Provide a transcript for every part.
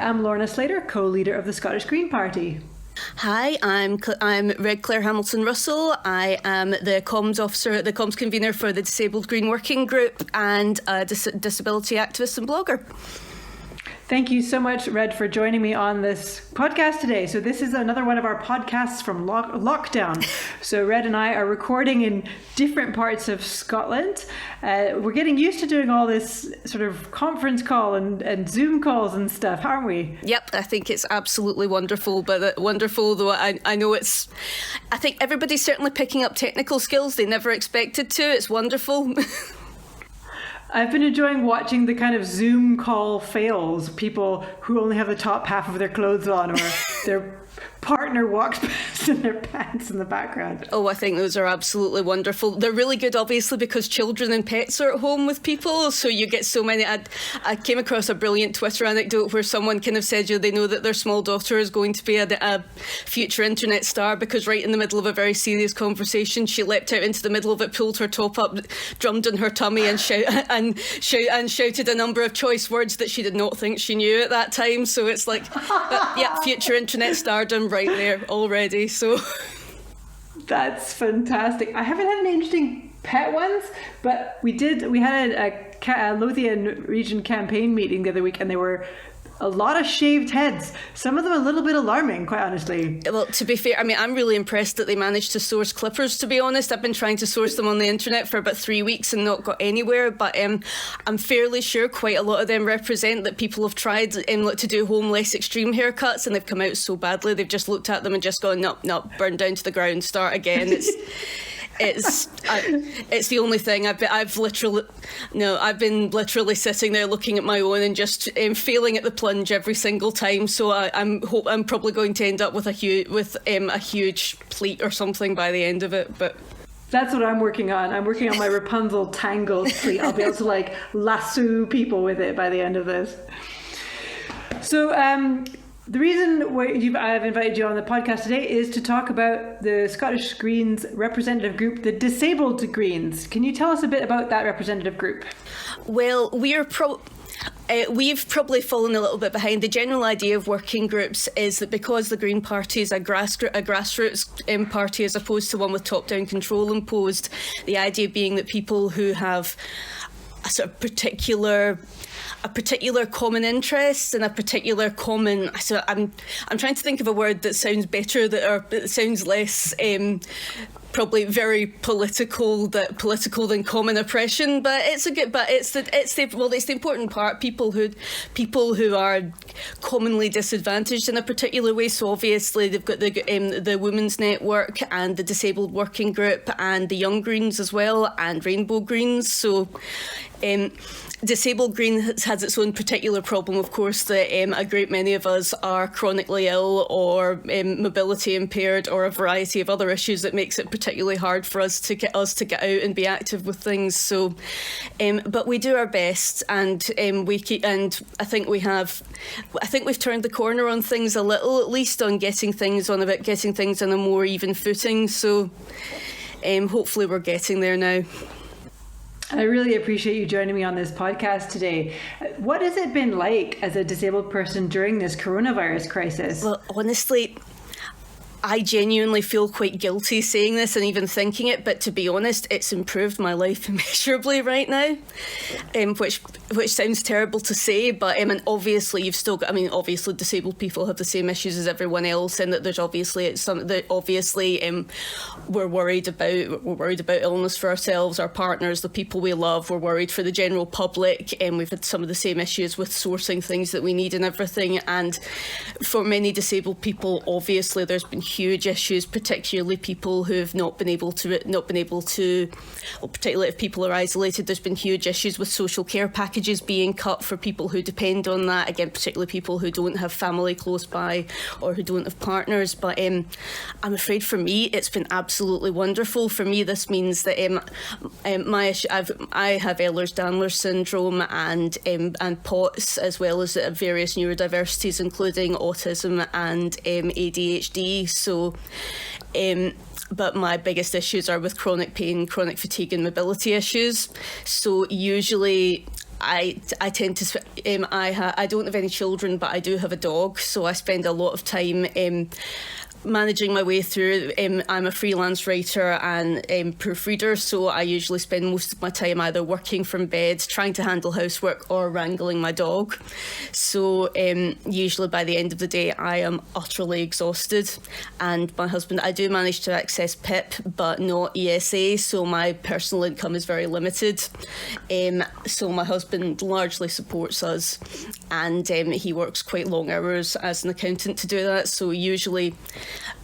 I'm Lorna Slater, co-leader of the Scottish Green Party. Hi, I'm Red Claire Hamilton Russell. I am the comms officer, the comms convener for the Disabled Green Working Group and a disability activist and blogger. Thank you so much, Red, for joining me on this podcast today. So this is another one of our podcasts from lockdown. So Red and I are recording in different parts of Scotland. We're getting used to doing all this sort of conference call and Zoom calls and stuff, aren't we? Yep, I think it's absolutely wonderful. But wonderful, though, I know I think everybody's certainly picking up technical skills they never expected to. It's wonderful. I've been enjoying watching the kind of Zoom call fails, people who only have the top half of their clothes on, or their partner walks past in their pants in the background. Oh, I think those are absolutely wonderful. They're really good, obviously, because children and pets are at home with people, so you get so many. I came across a brilliant Twitter anecdote where someone kind of said, they know that their small daughter is going to be a future internet star because right in the middle of a very serious conversation, she leapt out into the middle of it, pulled her top up, drummed on her tummy and shouted a number of choice words that she did not think she knew at that time. So it's like, yeah, future internet stardom right there already. So that's fantastic. I haven't had any interesting pet ones, but we had a Lothian region campaign meeting the other week, and there were a lot of shaved heads. Some of them a little bit alarming, quite honestly. Well, to be fair, I mean, I'm really impressed that they managed to source clippers, to be honest. I've been trying to source them on the internet for about 3 weeks and not got anywhere, but I'm fairly sure quite a lot of them represent that people have tried to do home less extreme haircuts and they've come out so badly. They've just looked at them and just gone, no, burn down to the ground, start again. It's the only thing. I've been literally sitting there looking at my own and just failing at the plunge every single time. So I'm probably going to end up with a huge pleat or something by the end of it. But that's what I'm working on. I'm working on my Rapunzel tangled pleat. I'll be able to lasso people with it by the end of this. So the reason I've invited you on the podcast today is to talk about the Scottish Greens representative group, the Disabled Greens. Can you tell us a bit about that representative group? Well, we've probably fallen a little bit behind. The general idea of working groups is that because the Green Party is a grassroots party as opposed to one with top-down control imposed, the idea being that people who have a sort of particular common interest and a particular common. So I'm trying to think of a word that sounds better, that sounds less probably very political than common oppression. But it's the important part. People who are commonly disadvantaged in a particular way. So obviously they've got the Women's Network and the Disabled Working Group and the Young Greens as well and Rainbow Greens. So. Disabled Green has its own particular problem, of course, that a great many of us are chronically ill or mobility impaired or a variety of other issues that makes it particularly hard for us to get out and be active with things. So, but we do our best, and I think we've turned the corner on things a little, at least on getting things on a more even footing. So, hopefully we're getting there now. I really appreciate you joining me on this podcast today. What has it been like as a disabled person during this coronavirus crisis? Well, honestly, I genuinely feel quite guilty saying this and even thinking it, but to be honest, it's improved my life immeasurably right now, which sounds terrible to say, but and obviously you've still got, obviously disabled people have the same issues as everyone else, and that there's obviously we're worried about illness for ourselves, our partners, the people we love. We're worried for the general public, and we've had some of the same issues with sourcing things that we need and everything. And for many disabled people, obviously there's been huge issues, particularly people who have not been able to, particularly if people are isolated. There's been huge issues with social care packages being cut for people who depend on that. Again, particularly people who don't have family close by or who don't have partners. But I'm afraid for me, it's been absolutely wonderful. For me, this means that I have Ehlers-Danlos syndrome and POTS, as well as various neurodiversities, including autism and ADHD. So, but my biggest issues are with chronic pain, chronic fatigue and mobility issues. So usually I tend to I don't have any children, but I do have a dog, so I spend a lot of time managing my way through. I'm a freelance writer and proofreader, so I usually spend most of my time either working from bed, trying to handle housework, or wrangling my dog. So usually by the end of the day I am utterly exhausted. And my husband, I do manage to access PIP but not ESA, so my personal income is very limited. So my husband largely supports us, and he works quite long hours as an accountant to do that. So usually,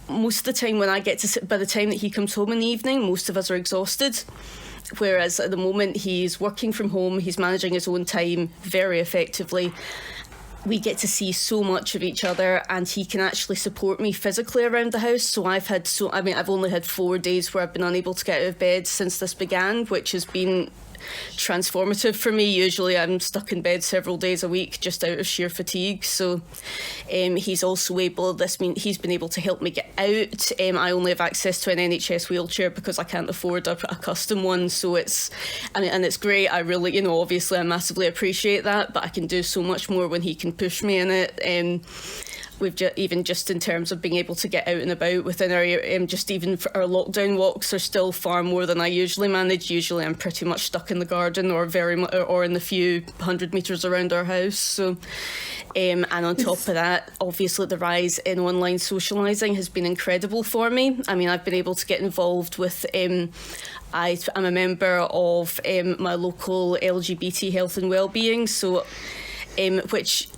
most of the time when I get to sit, by the time that he comes home in the evening, most of us are exhausted. Whereas at the moment he's working from home, he's managing his own time very effectively. We get to see so much of each other, and he can actually support me physically around the house. So I've only had 4 days where I've been unable to get out of bed since this began, which has been transformative for me. Usually I'm stuck in bed several days a week just out of sheer fatigue. So he's also he's been able to help me get out. I only have access to an NHS wheelchair because I can't afford a custom one, so it's great. I really, obviously I massively appreciate that, but I can do so much more when he can push me in it. Even just in terms of being able to get out and about within our area, just even for our lockdown walks are still far more than I usually manage. Usually I'm pretty much stuck in the garden or in the few 100 metres around our house. So, and on top of that, obviously the rise in online socialising has been incredible for me. I mean, I've been able to get involved with I'm a member of my local LGBT health and wellbeing, so which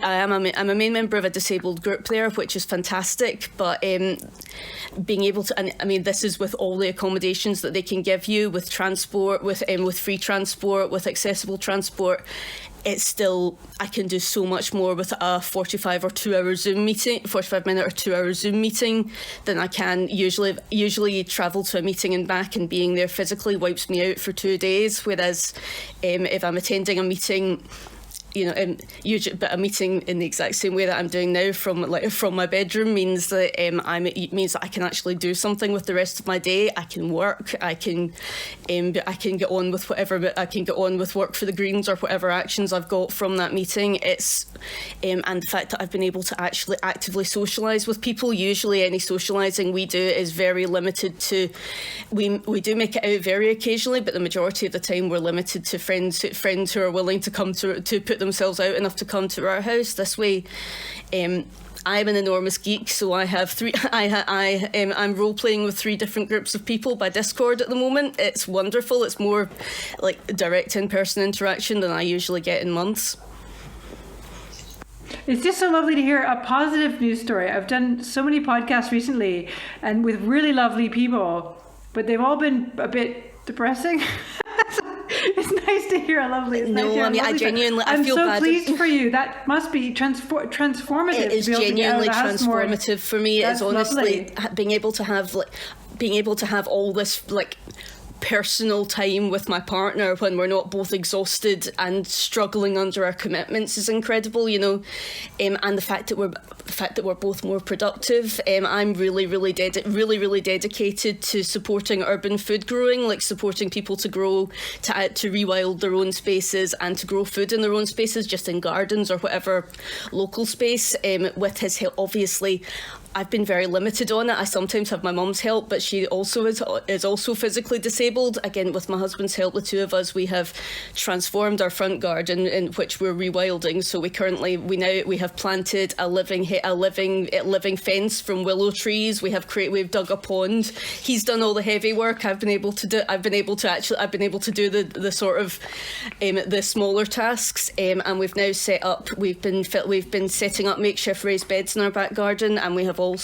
I'm a main member of a disabled group there, which is fantastic. But being able to, and I mean, this is with all the accommodations that they can give you, with transport, with free transport, with accessible transport. It's still, I can do so much more with a 45 or 2 hour Zoom meeting, 45 minute or 2 hour Zoom meeting than I can usually travel to a meeting and back, and being there physically wipes me out for 2 days. Whereas if I'm attending a meeting, but a meeting in the exact same way that I'm doing now from my bedroom means that I can actually do something with the rest of my day. I can work. I can get on with whatever. I can get on with work for the Greens or whatever actions I've got from that meeting. It's and the fact that I've been able to actually actively socialise with people. Usually, any socialising we do is very limited to. We do make it out very occasionally, but the majority of the time we're limited to friends who are willing to come to put themselves out enough to come to our house. This way, I'm an enormous geek, so I have I'm role playing with 3 different groups of people by Discord at the moment. It's wonderful. It's more like direct in-person interaction than I usually get in months. It's just so lovely to hear a positive news story. I've done so many podcasts recently and with really lovely people, but they've all been a bit depressing. It's nice to hear a lovely. I feel bad. I'm so pleased for you. That must be transformative. It is genuinely transformative for me. It's honestly being able to have all this personal time with my partner when we're not both exhausted and struggling under our commitments is incredible, and the fact that we're both more productive. I'm really dedicated to supporting urban food growing, supporting people to grow, to rewild their own spaces and to grow food in their own spaces, just in gardens or whatever local space. With his help, obviously, I've been very limited on it. I sometimes have my mum's help, but she also is also physically disabled. Again, with my husband's help, the two of us, we have transformed our front garden, in which we're rewilding. So we have planted a living fence from willow trees. We've dug a pond. He's done all the heavy work. I've been able to do the sort of the smaller tasks. And we've now set up. We've been setting up makeshift raised beds in our back garden, and we have a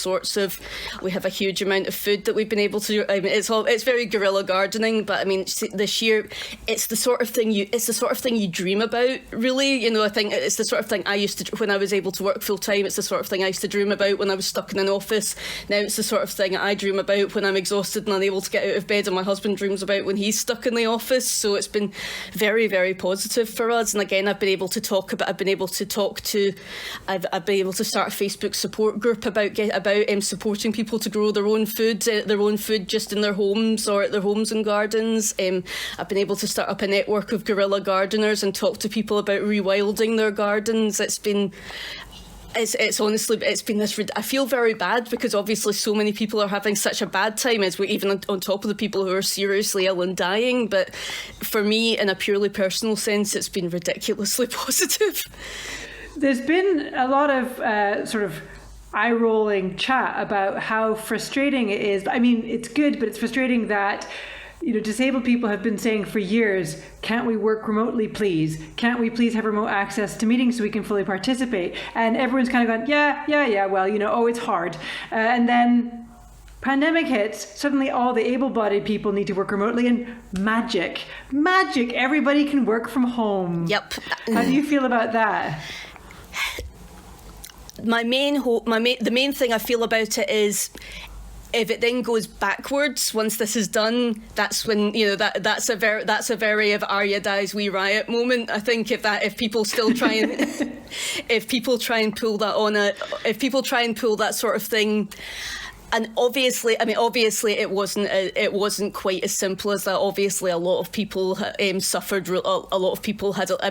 huge amount of food that we've been able to. It's very guerrilla gardening, but I mean, this year, it's the sort of thing you dream about. Really, I think it's the sort of thing I used to when I was able to work full time. It's the sort of thing I used to dream about when I was stuck in an office. Now it's the sort of thing I dream about when I'm exhausted and unable to get out of bed, and my husband dreams about when he's stuck in the office. So it's been very, very positive for us. And again, I've been able to start a Facebook support group about supporting people to grow their own food just in their homes or at their homes and gardens. I've been able to start up a network of guerrilla gardeners and talk to people about rewilding their gardens. It's honestly been this. I feel very bad because obviously so many people are having such a bad time, as we even on top of the people who are seriously ill and dying. But for me, in a purely personal sense, it's been ridiculously positive. There's been a lot of sort of eye-rolling chat about how frustrating it is. I mean, it's good, but it's frustrating that, disabled people have been saying for years, can't we work remotely, please? Can't we please have remote access to meetings so we can fully participate? And everyone's kind of gone, yeah, well, it's hard. And then pandemic hits, suddenly all the able-bodied people need to work remotely, and magic, everybody can work from home. Yep. How do you feel about that? The main thing I feel about it is, if it then goes backwards once this is done, that's when that's a very of Arya dies we riot moment. I think if people try and pull that sort of thing. And obviously, it wasn't quite as simple as that. Obviously, a lot of people suffered. A lot of people had. A lot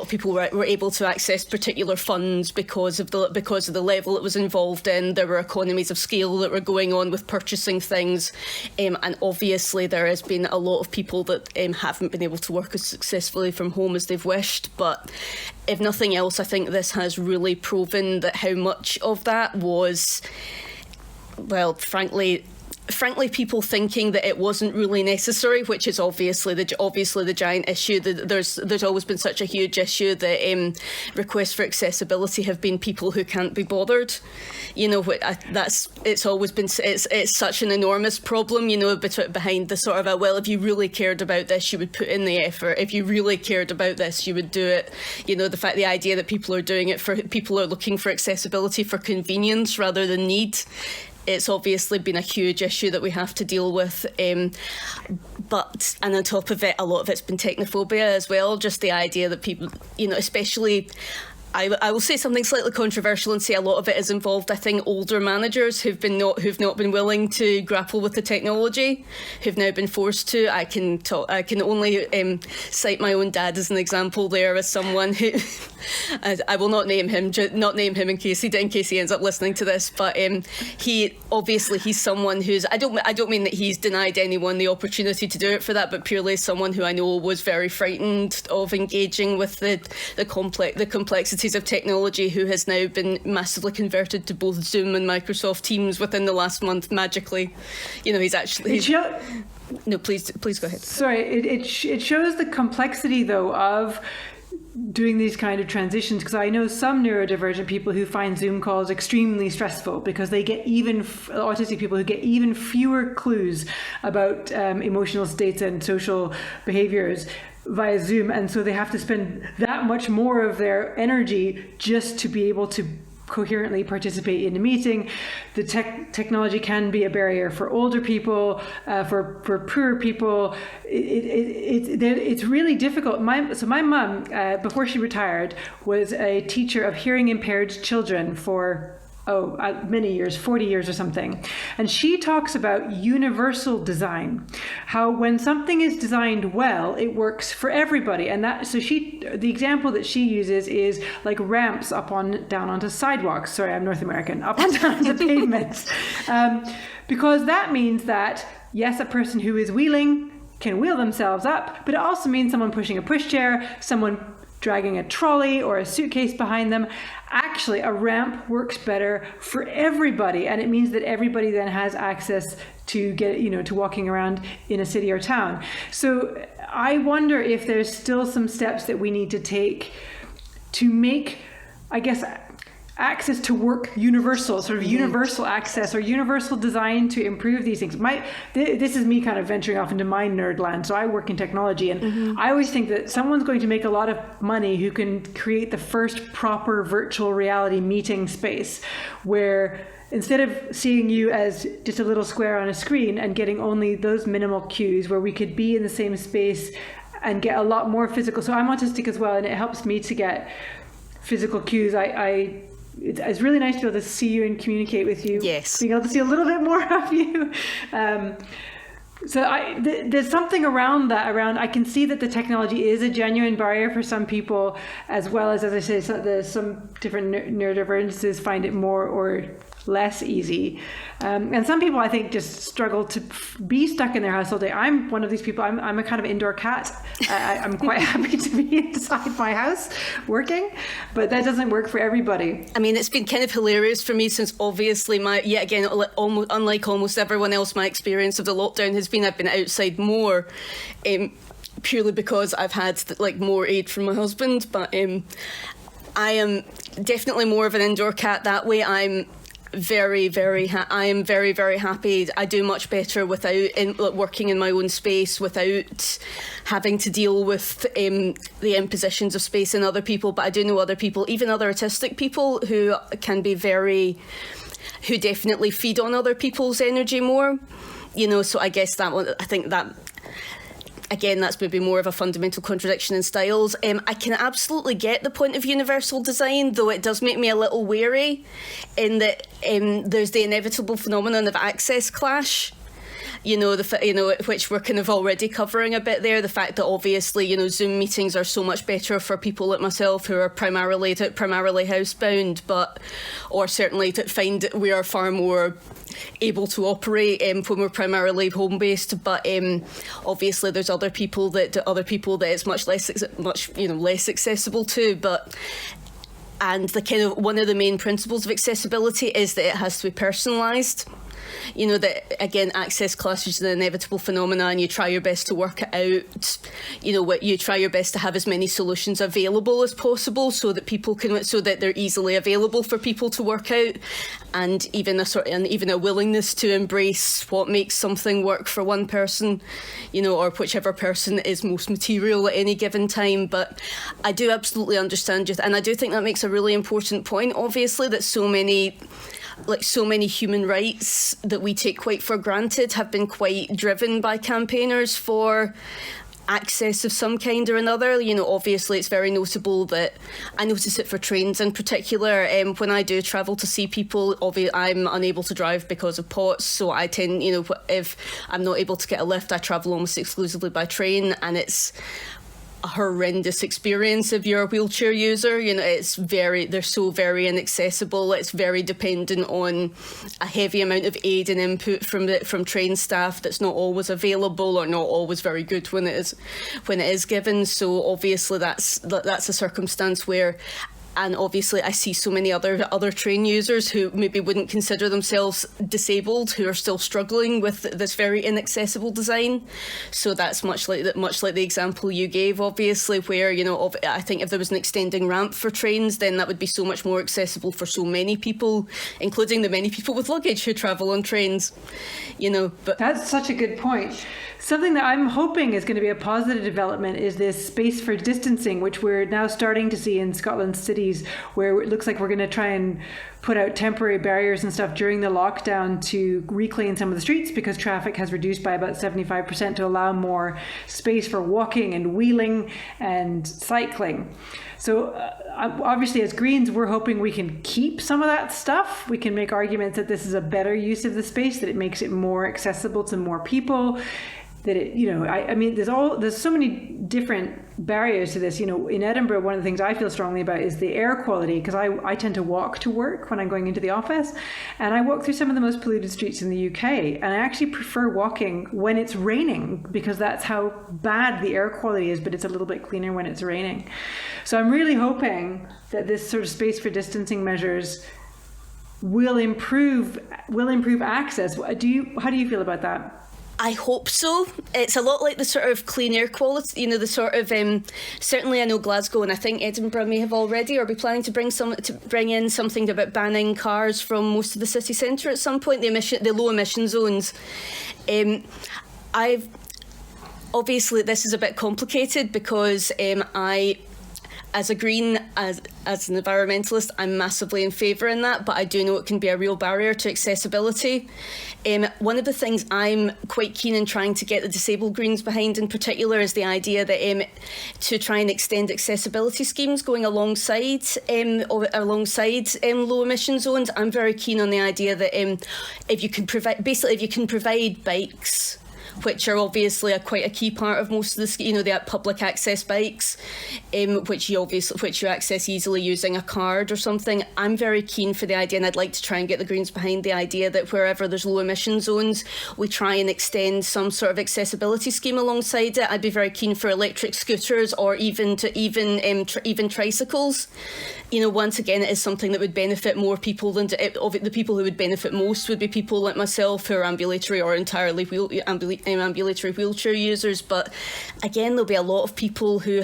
of people were able to access particular funds because of the level it was involved in. There were economies of scale that were going on with purchasing things, and obviously there has been a lot of people that haven't been able to work as successfully from home as they've wished. But if nothing else, I think this has really proven that how much of that was, well, frankly, people thinking that it wasn't really necessary, which is obviously the giant issue. There's always been such a huge issue that requests for accessibility have been people who can't be bothered. It's such an enormous problem. Behind the sort of well, if you really cared about this, you would put in the effort. If you really cared about this, you would do it. The idea that people are looking for accessibility for convenience rather than need. It's obviously been a huge issue that we have to deal with. But on top of it, a lot of it's been technophobia as well. Just the idea that people, especially, I will say something slightly controversial and say a lot of it is involved, I think, older managers who've not been willing to grapple with the technology, who've now been forced to. I can only cite my own dad as an example there, as someone who I will not name him in case he ends up listening to this, but he's someone who's I don't mean that he's denied anyone the opportunity to do it for that, but purely someone who I know was very frightened of engaging with the complexities of technology, who has now been massively converted to both Zoom and Microsoft Teams within the last month magically. No, please go ahead. Sorry, it shows the complexity though of doing these kind of transitions, because I know some neurodivergent people who find Zoom calls extremely stressful because they get autistic people who get even fewer clues about emotional states and social behaviors via Zoom, and so they have to spend that much more of their energy just to be able to coherently participate in a meeting. The technology can be a barrier for older people, for poorer people. It's really difficult. My mum, before she retired, was a teacher of hearing impaired children for many years, 40 years or something. And she talks about universal design, how when something is designed well, it works for everybody. And the example that she uses is like ramps down onto sidewalks. Sorry, I'm North American. Up and down the pavements. Because that means that, yes, a person who is wheeling can wheel themselves up, but it also means someone pushing a pushchair, someone dragging a trolley or a suitcase behind them. Actually, a ramp works better for everybody, and it means that everybody then has access to to walking around in a city or town. So I wonder if there's still some steps that we need to take to make, I guess, access to work universal, sort of universal access or universal design to improve these things. This is me kind of venturing off into my nerd land. So I work in technology, and I always think that someone's going to make a lot of money who can create the first proper virtual reality meeting space, where instead of seeing you as just a little square on a screen and getting only those minimal cues, where we could be in the same space and get a lot more physical. So I'm autistic as well, and it helps me to get physical cues. it's really nice to be able to see you and communicate with you. Yes. Being able to see a little bit more of you. So there's something around that. I can see that the technology is a genuine barrier for some people, as well as I say, there's some different neurodivergences find it more or less easy. And some people, I think, just struggle to be stuck in their house all day. I'm one of these people. I'm a kind of indoor cat. I'm quite happy to be inside my house working, but that doesn't work for everybody. I mean, it's been kind of hilarious for me since obviously yet again, unlike almost everyone else, my experience of the lockdown has been I've been outside more, purely because I've had more aid from my husband. But I am definitely more of an indoor cat that way. I'm very, very happy. I do much better without working in my own space, without having to deal with the impositions of space in other people. But I do know other people, even other autistic people, who can be who definitely feed on other people's energy more. So I guess I think that, again, that's maybe more of a fundamental contradiction in styles. I can absolutely get the point of universal design, though it does make me a little wary in that there's the inevitable phenomenon of access clash. Which we're kind of already covering a bit there. The fact that obviously, Zoom meetings are so much better for people like myself who are primarily housebound, or certainly to find we are far more able to operate when we're primarily home based. But obviously, there's other people that it's much less accessible to. And the kind of one of the main principles of accessibility is that it has to be personalised. That again, access clash is an inevitable phenomenon, and you try your best to work it out. You try your best to have as many solutions available as possible, so that they're easily available for people to work out, and even a willingness to embrace what makes something work for one person, or whichever person is most material at any given time. But I do absolutely understand you, and I do think that makes a really important point. Obviously, that so many human rights that we take quite for granted have been quite driven by campaigners for access of some kind or another. Obviously it's very notable that I notice it for trains in particular. When I do travel to see people, I'm unable to drive because of POTS, so I tend, if I'm not able to get a lift, I travel almost exclusively by train, and it's a horrendous experience if you're a wheelchair user. They're so very inaccessible. It's very dependent on a heavy amount of aid and input from train staff that's not always available, or not always very good when it is given. So obviously that's a circumstance where. And obviously I see so many other train users who maybe wouldn't consider themselves disabled, who are still struggling with this very inaccessible design. So that's much like the example you gave, obviously, where, I think if there was an extending ramp for trains, then that would be so much more accessible for so many people, including the many people with luggage who travel on trains. But that's such a good point. Something that I'm hoping is going to be a positive development is this space for distancing, which we're now starting to see in Scotland's cities, where it looks like we're going to try and put out temporary barriers and stuff during the lockdown to reclaim some of the streets, because traffic has reduced by about 75% to allow more space for walking and wheeling and cycling. So obviously as Greens, we're hoping we can keep some of that stuff. We can make arguments that this is a better use of the space, that it makes it more accessible to more people, that it, I mean, there's so many different barriers to this. In Edinburgh, one of the things I feel strongly about is the air quality, because I tend to walk to work when I'm going into the office, and I walk through some of the most polluted streets in the UK, and I actually prefer walking when it's raining, because that's how bad the air quality is, but it's a little bit cleaner when it's raining. So I'm really hoping that this sort of space for distancing measures will improve access. How do you feel about that? I hope so. It's a lot like the sort of clean air quality, the sort of certainly I know Glasgow, and I think Edinburgh may have already, or be planning to bring in something about banning cars from most of the city centre at some point. The low emission zones. Obviously this is a bit complicated because as a green, as an environmentalist, I'm massively in favour in that, but I do know it can be a real barrier to accessibility. One of the things I'm quite keen in trying to get the disabled Greens behind in particular is the idea that to try and extend accessibility schemes going alongside low emission zones. I'm very keen on the idea that if you can provide bikes, which are obviously quite a key part of most of the public access bikes, which you access easily using a card or something. I'm very keen for the idea, and I'd like to try and get the Greens behind the idea that wherever there's low emission zones, we try and extend some sort of accessibility scheme alongside it. I'd be very keen for electric scooters, or even tricycles. Once again, it is something that would benefit more people than the people who would benefit most would be people like myself who are ambulatory or entirely ambulatory wheelchair users. But again, there'll be a lot of people who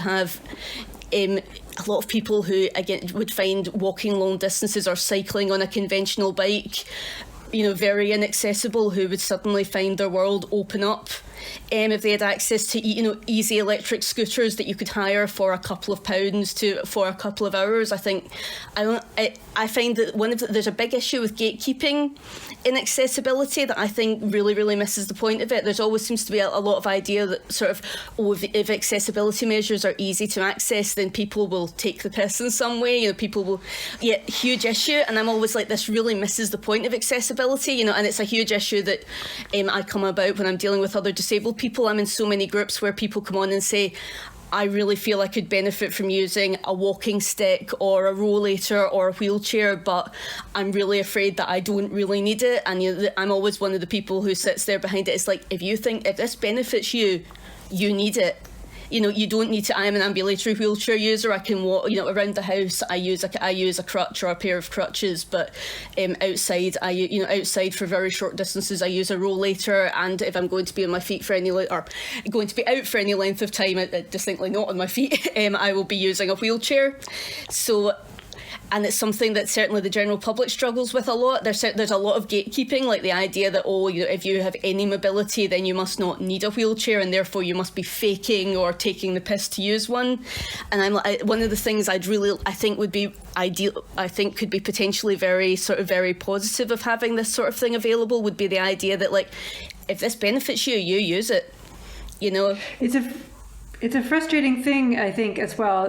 again would find walking long distances or cycling on a conventional bike very inaccessible, who would suddenly find their world open up if they had access to easy electric scooters that you could hire for a couple of pounds for a couple of hours. I find that there's a big issue with gatekeeping in accessibility that I think really, really misses the point of it. There's always seems to be a lot of idea that sort of, if accessibility measures are easy to access, then people will take the piss in some way. People will, huge issue. And I'm always like, this really misses the point of accessibility, and it's a huge issue that I come about when I'm dealing with other disabled people. I'm in so many groups where people come on and say, I really feel I could benefit from using a walking stick or a rollator or a wheelchair, but I'm really afraid that I don't really need it. And I'm always one of the people who sits there behind it. It's like, if this benefits you, you need it. You don't need to. I'm an ambulatory wheelchair user. I can walk, around the house. I use a crutch or a pair of crutches. But outside, outside for very short distances, I use a rollator. And if I'm going to be on my feet for any or going to be out for any length of time, distinctly not on my feet, I will be using a wheelchair. So. And it's something that certainly the general public struggles with a lot. There's a lot of gatekeeping, like the idea that, if you have any mobility, then you must not need a wheelchair, and therefore you must be faking or taking the piss to use one. And one of the things I think would be ideal, I think could be potentially very positive of having this sort of thing available, would be the idea that, like, if this benefits you, you use it. It's a frustrating thing, I think, as well.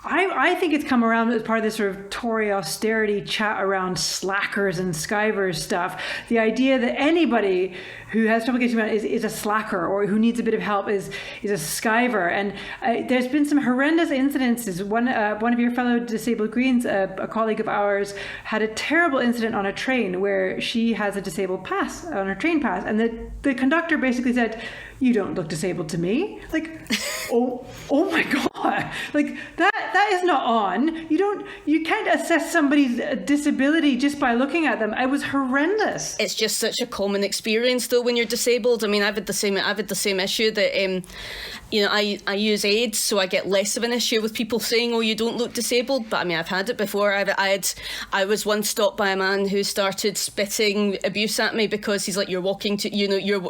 I think it's come around as part of this sort of Tory austerity chat around slackers and skivers stuff. The idea that anybody who has trouble getting around is a slacker, or who needs a bit of help is a skiver. And there's been some horrendous incidences. One of your fellow disabled Greens, a colleague of ours, had a terrible incident on a train where she has a disabled pass on her train pass, and the conductor basically said, "You don't look disabled to me." Like, oh my God, like that is not on. You can't assess somebody's disability just by looking at them. It was horrendous. It's just such a common experience though when you're disabled. I mean, I've had the same issue that I use aids, so I get less of an issue with people saying, "Oh, you don't look disabled." But I mean, I've had it before. I was once stopped by a man who started spitting abuse at me because he's like, "You're walking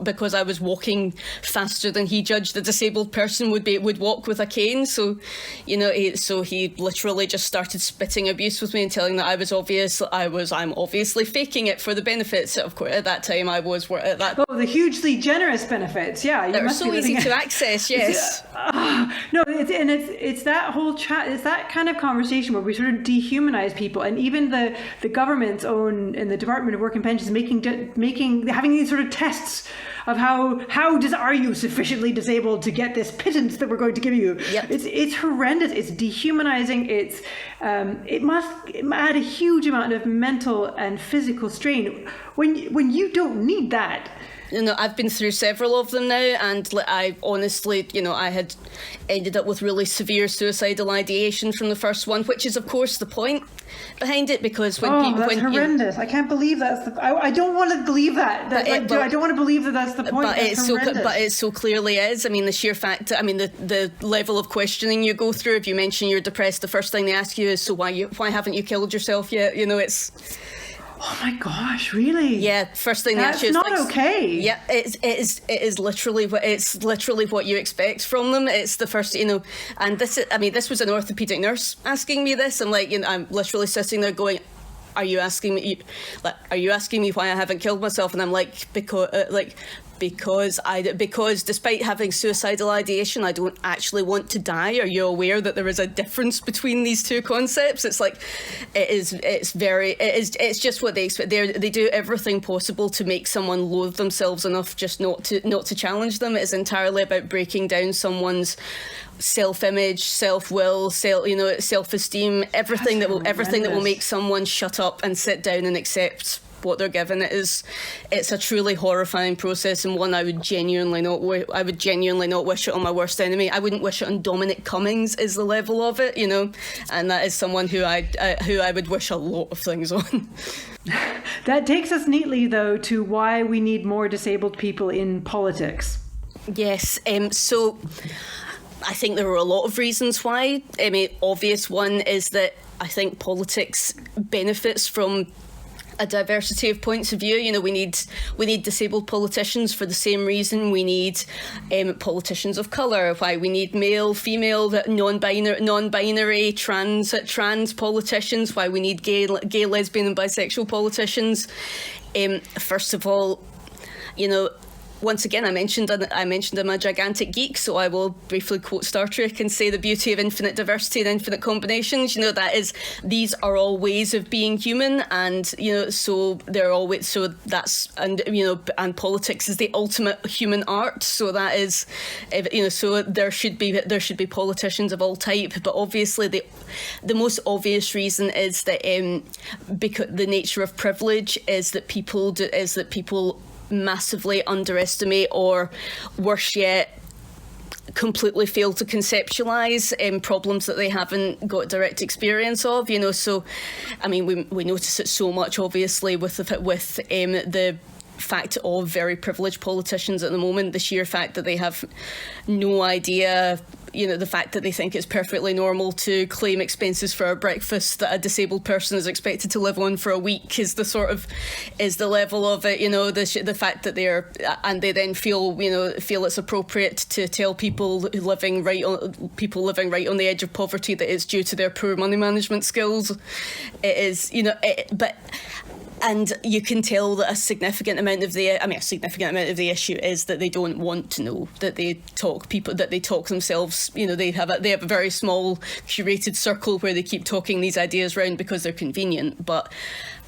because I was walking faster than he judged a disabled person would walk with a cane." So, he literally just started spitting abuse with me and telling that I'm obviously faking it for the benefits. Of course, at that time I was at that. Oh, the hugely generous benefits, yeah. That are so easy to access, yes. It's that whole chat. It's that kind of conversation where we sort of dehumanize people, and even the government's own, in the Department of Work and Pensions, having these sort of tests of are you sufficiently disabled to get this pittance that we're going to give you. Yep. It's horrendous. It's dehumanizing. It must add a huge amount of mental and physical strain when you don't need that. I've been through several of them now, and I honestly, I had ended up with really severe suicidal ideation from the first one, which is, of course, the point behind it, because when people... that's horrendous. I can't believe that's the... I don't want to believe that. I don't want to believe that that's the point. But it so clearly is. I mean, the sheer fact... I mean, the level of questioning you go through, if you mention you're depressed, the first thing they ask you is, so why haven't you killed yourself yet? It's... Oh my gosh, really? Yeah, first thing That's they ask you not okay. Yeah, it is literally what you expect from them. It's the first, and this was an orthopedic nurse asking me this. I'm like, I'm literally sitting there going, are you asking me why I haven't killed myself? And I'm like, because despite having suicidal ideation, I don't actually want to die. Are you aware that there is a difference between these two concepts? It's like, it's just what they expect. They do everything possible to make someone loathe themselves enough just not to challenge them. It's entirely about breaking down someone's self-image, self-will, self-esteem, everything that will make someone shut up and sit down and accept what they're given. It's a truly horrifying process, and one I would genuinely not wish it on my worst enemy. I wouldn't wish it on Dominic Cummings, is the level of it, and that is someone who I would wish a lot of things on. That takes us neatly, though, to why we need more disabled people in politics. Yes, so I think there are a lot of reasons why. I mean, obvious one is that I think politics benefits from a diversity of points of view. We need disabled politicians for the same reason we need politicians of colour. Why we need male, female, non-binary, trans politicians. Why we need gay, lesbian, and bisexual politicians. First of all, once again, I mentioned I'm a gigantic geek, so I will briefly quote Star Trek and say the beauty of infinite diversity and infinite combinations. These are all ways of being human, and and politics is the ultimate human art. So that is, so there should be politicians of all type. But obviously, the most obvious reason is that because the nature of privilege is that people massively underestimate, or worse yet, completely fail to conceptualize problems that they haven't got direct experience of. So I mean, we notice it so much, obviously, with the fact of very privileged politicians at the moment, the sheer fact that they have no idea, the fact that they think it's perfectly normal to claim expenses for a breakfast that a disabled person is expected to live on for a week is the level of it. The fact that they then feel it's appropriate to tell people living right on the edge of poverty that it's due to their poor money management skills. It is, and you can tell that a significant amount of the issue is that they don't want to know, that they talk themselves. They have a very small curated circle where they keep talking these ideas around because they're convenient. But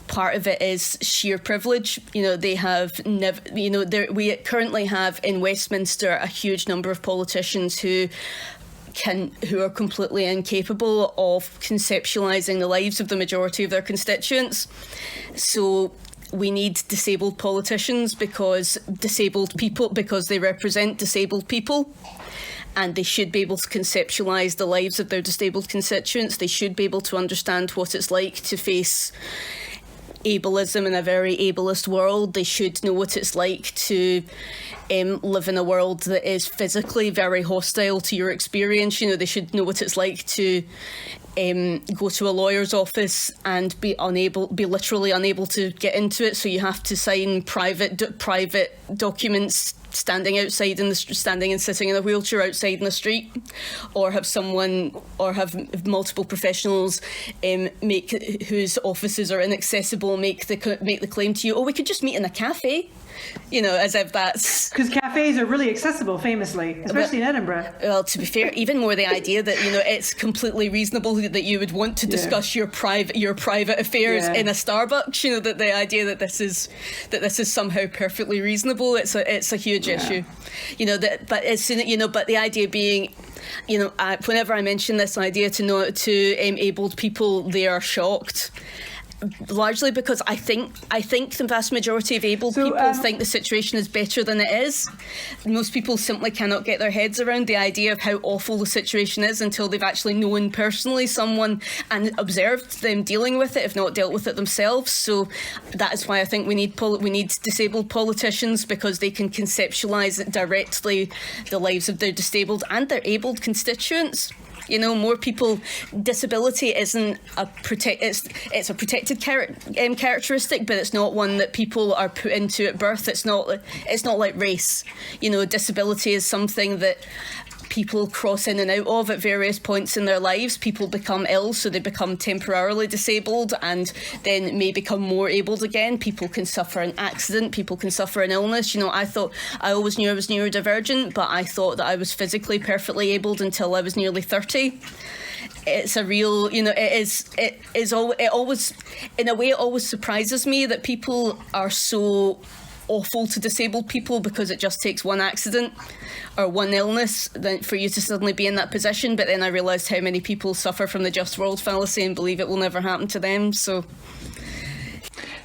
part of it is sheer privilege. They have never. We currently have in Westminster a huge number of politicians who are completely incapable of conceptualising the lives of the majority of their constituents. So we need disabled politicians because they represent disabled people, and they should be able to conceptualise the lives of their disabled constituents. They should be able to understand what it's like to face ableism in a very ableist world. They should know what it's like to live in a world that is physically very hostile to your experience. They should know what it's like to go to a lawyer's office and be literally unable to get into it. So you have to sign private documents standing and sitting in a wheelchair outside in the street, or have multiple professionals whose offices are inaccessible make the claim to you, we could just meet in a cafe. As if that's... Because cafes are really accessible, famously, especially in Edinburgh. Well, to be fair, even more the idea that, it's completely reasonable that you would want to discuss your private affairs in a Starbucks, that the idea that this is somehow perfectly reasonable, it's a huge issue. But the idea being... whenever I mention this idea to abled people, they are shocked. Largely because I think the vast majority of able people think the situation is better than it is. Most people simply cannot get their heads around the idea of how awful the situation is until they've actually known personally someone and observed them dealing with it, if not dealt with it themselves. So that is why I think we need disabled politicians, because they can conceptualise directly the lives of their disabled and their abled constituents. More people. Disability isn't it's a protected characteristic, but it's not one that people are put into at birth. It's not like race. Disability is something that people cross in and out of at various points in their lives. People become ill, so they become temporarily disabled and then may become more abled again. People can suffer an accident, people can suffer an illness. I always knew I was neurodivergent, but I thought that I was physically perfectly abled until I was nearly 30. It's a real, it always, in a way, it always surprises me that people are so awful to disabled people, because it just takes one accident or one illness then for you to suddenly be in that position. But then I realised how many people suffer from the just world fallacy and believe it will never happen to them. So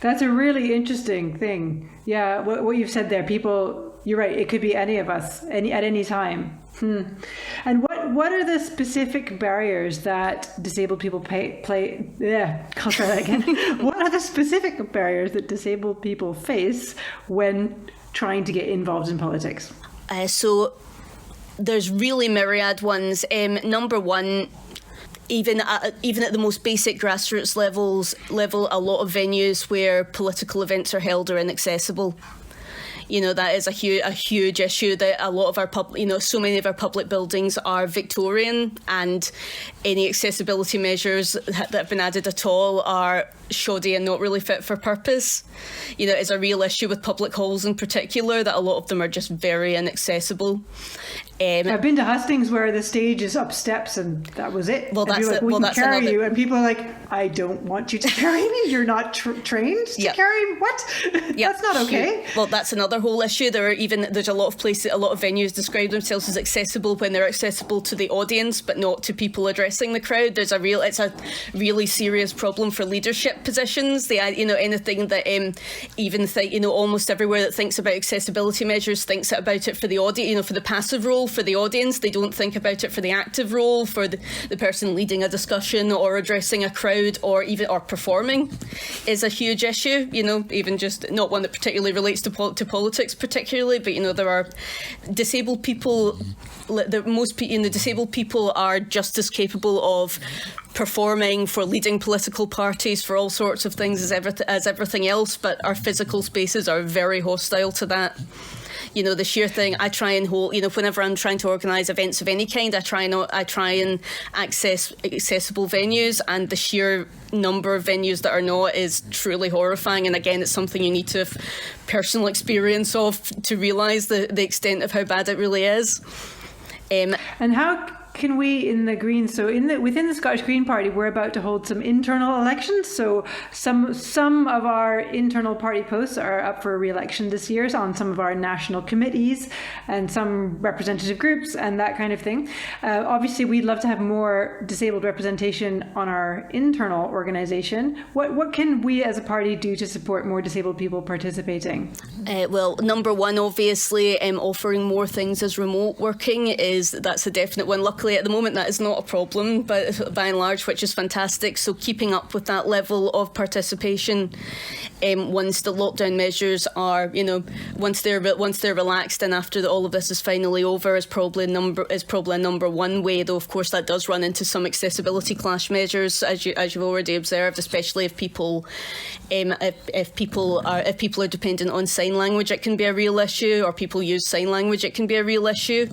that's a really interesting thing. Yeah, what you've said there, people, you're right, it could be any of us at any time. And what are the specific barriers that disabled people I'll try that again. What are the specific barriers that disabled people face when trying to get involved in politics? So there's really myriad ones. Number one, even at the most basic grassroots level, a lot of venues where political events are held are inaccessible. That is a huge issue, that a lot of our so many of our public buildings are Victorian, and any accessibility measures that have been added at all are shoddy and not really fit for purpose. It's a real issue with public halls in particular, that a lot of them are just very inaccessible. I've been to hustings where the stage is up steps and that was it. Well, that's like, we can carry you, and people are like, I don't want you to carry me. You're not trained to carry me. What? That's not okay. Well, that's another whole issue. There's a lot of places, a lot of venues describe themselves as accessible when they're accessible to the audience, but not to people addressing the crowd. It's a really serious problem for leadership positions. Anything that almost everywhere that thinks about accessibility measures thinks about it for the audience, for the passive role. For the audience, they don't think about it for the active role, for the person leading a discussion or addressing a crowd or performing is a huge issue. Even just not one that particularly relates to politics particularly, but there are disabled people. Disabled people are just as capable of performing, for leading political parties, for all sorts of things as everything else, but our physical spaces are very hostile to that. The sheer thing, I try and hold, whenever I'm trying to organise events of any kind, I try and access accessible venues, and the sheer number of venues that are not is truly horrifying. And again, it's something you need to have personal experience of to realise the extent of how bad it really is. And how can we in the Greens, so within the Scottish Green Party, we're about to hold some internal elections. So some of our internal party posts are up for re-election this year on some of our national committees and some representative groups and that kind of thing. Obviously, we'd love to have more disabled representation on our internal organisation. What can we as a party do to support more disabled people participating? Well, number one, obviously, offering more things as remote working that's a definite one. Luckily, at the moment, that is not a problem, but by and large, which is fantastic. So keeping up with that level of participation, once the lockdown measures are, once they're relaxed and after all of this is finally over, is probably a number one way. Though of course that does run into some accessibility clash measures, as you've already observed, especially if people are dependent on sign language, it can be a real issue, or people use sign language, it can be a real issue.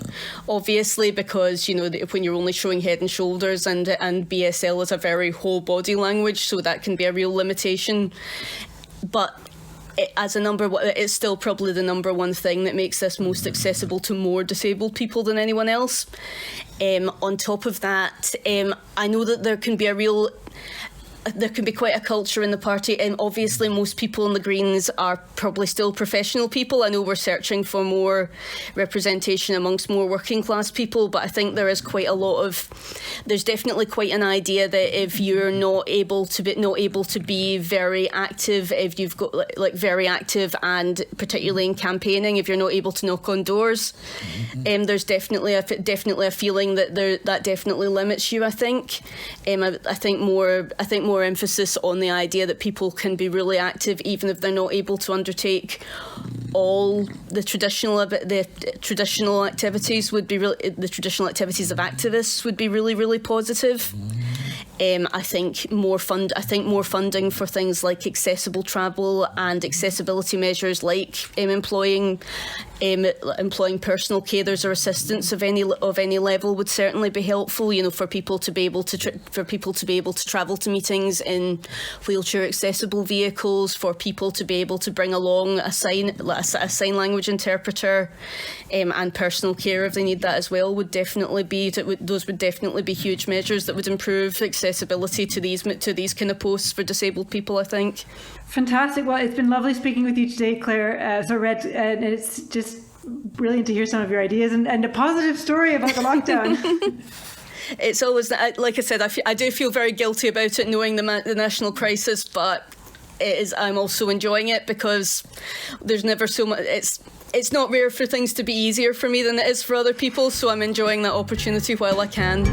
Obviously, because when you're only showing head and shoulders, and BSL is a very whole body language, so that can be a real limitation. But it's still probably the number one thing that makes this most accessible to more disabled people than anyone else. On top of that, I know that there can be quite a culture in the party, and obviously most people in the Greens are probably still professional people. I know we're searching for more representation amongst more working class people, but I think there's definitely quite an idea that if you're not able to be very active, if you've got very active, and particularly in campaigning, if you're not able to knock on doors, there's definitely a feeling that that definitely limits you. I think more more emphasis on the idea that people can be really active even if they're not able to undertake all the traditional activities would be the traditional activities of activists would be really, really positive. I think more funding for things like accessible travel and accessibility measures, like employing personal carers or assistants of any level would certainly be helpful. You know, for people to be able to travel to meetings in wheelchair accessible vehicles, for people to be able to bring along a sign language interpreter, and personal care if they need that as well would definitely be huge measures that would improve accessibility to these kind of posts for disabled people, I think. Fantastic. Well, it's been lovely speaking with you today, Claire. And it's just brilliant to hear some of your ideas and a positive story about the lockdown. It's always, like I said, I do feel very guilty about it, knowing the national crisis, but I'm also enjoying it because there's never so much. It's not rare for things to be easier for me than it is for other people, so I'm enjoying that opportunity while I can.